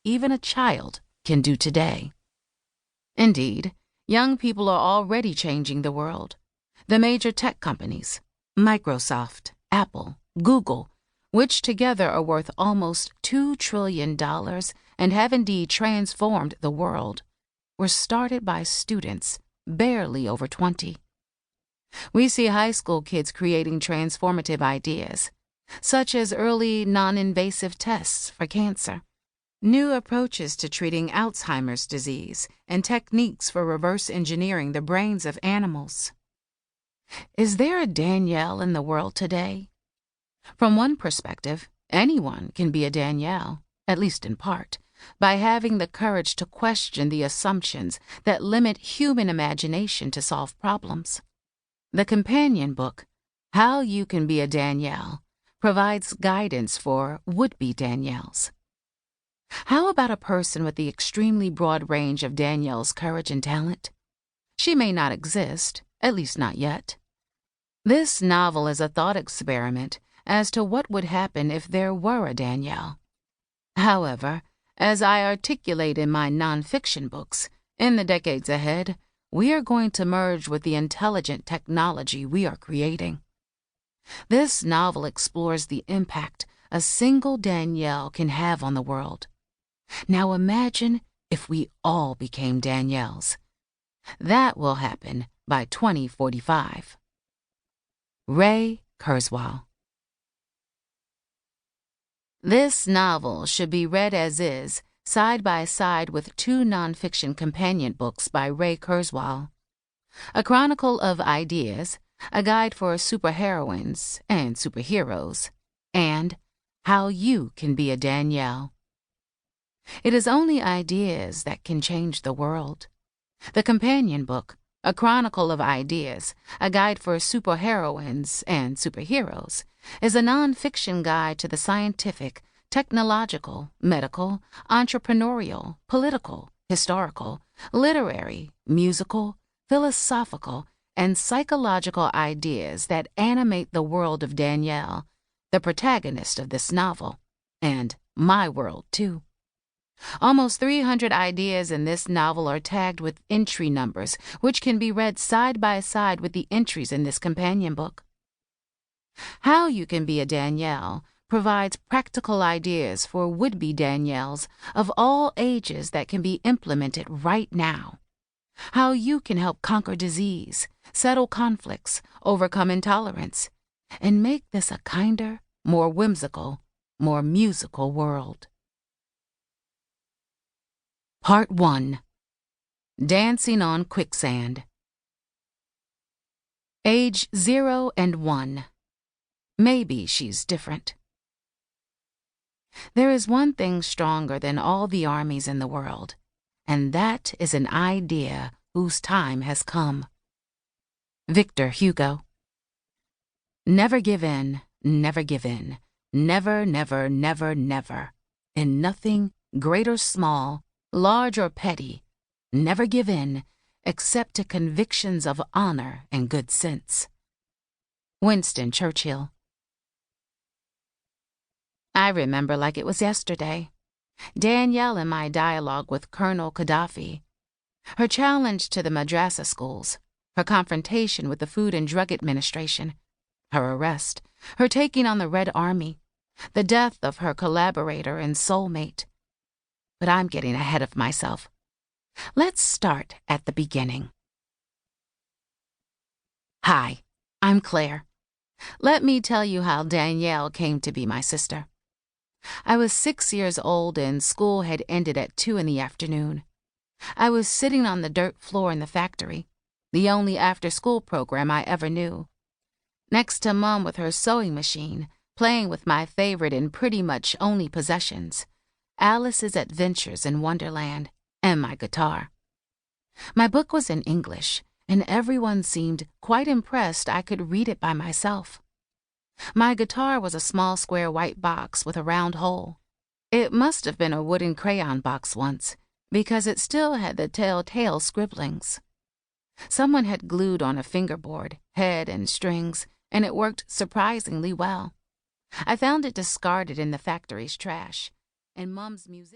even a child can do today. Indeed, young people are already changing the world. The major tech companies, Microsoft, Apple, Google, which together are worth almost $2 trillion and have indeed transformed the world, were started by students barely over 20. We see high school kids creating transformative ideas, such as early non-invasive tests for cancer, new approaches to treating Alzheimer's disease, and techniques for reverse engineering the brains of animals. Is there a Danielle in the world today? From one perspective, anyone can be a Danielle, at least in part, by having the courage to question the assumptions that limit human imagination to solve problems. The companion book, How You Can Be a Danielle, provides guidance for would-be Danielles. How about a person with the extremely broad range of Danielle's courage and talent? She may not exist, at least not yet. This novel is a thought experiment as to what would happen if there were a Danielle. However, as I articulate in my nonfiction books, in the decades ahead, we are going to merge with the intelligent technology we are creating. This novel explores the impact a single Danielle can have on the world. Now imagine if we all became Danielles. That will happen by 2045. Ray Kurzweil. This novel should be read as is, side by side with two nonfiction companion books by Ray Kurzweil. A Chronicle of Ideas, a guide for superheroines and superheroes, and How You Can Be a Danielle. It is only ideas that can change the world. The companion book, A Chronicle of Ideas, a guide for superheroines and superheroes, is a nonfiction guide to the scientific, technological, medical, entrepreneurial, political, historical, literary, musical, philosophical, and psychological ideas that animate the world of Danielle, the protagonist of this novel, and my world, too. Almost 300 ideas in this novel are tagged with entry numbers, which can be read side by side with the entries in this companion book. How You Can Be a Danielle provides practical ideas for would-be Danielles of all ages that can be implemented right now. How you can help conquer disease, settle conflicts, overcome intolerance, and make this a kinder, more whimsical, more musical world. Part 1. Dancing on Quicksand. Age 0 and 1. Maybe she's different. There is one thing stronger than all the armies in the world, and that is an idea whose time has come. Victor Hugo. Never give in, never give in, never, never, never, never. In nothing, great or small, large or petty, never give in, except to convictions of honor and good sense. Winston Churchill. I remember like it was yesterday. Danielle and my dialogue with Colonel Gaddafi. Her challenge to the madrasa schools, her confrontation with the Food and Drug Administration, her arrest, her taking on the Red Army, the death of her collaborator and soulmate. But I'm getting ahead of myself. Let's start at the beginning. Hi, I'm Claire. Let me tell you how Danielle came to be my sister. I was 6 years old and school had ended at 2 in the afternoon. I was sitting on the dirt floor in the factory, the only after-school program I ever knew, next to Mom with her sewing machine, playing with my favorite and pretty much only possessions, Alice's Adventures in Wonderland, and my guitar. My book was in English, and everyone seemed quite impressed I could read it by myself. My guitar was a small square white box with a round hole. It must have been a wooden crayon box once, because it still had the telltale scribblings. Someone had glued on a fingerboard, head and strings, and it worked surprisingly well. I found it discarded in the factory's trash, and Mom's musician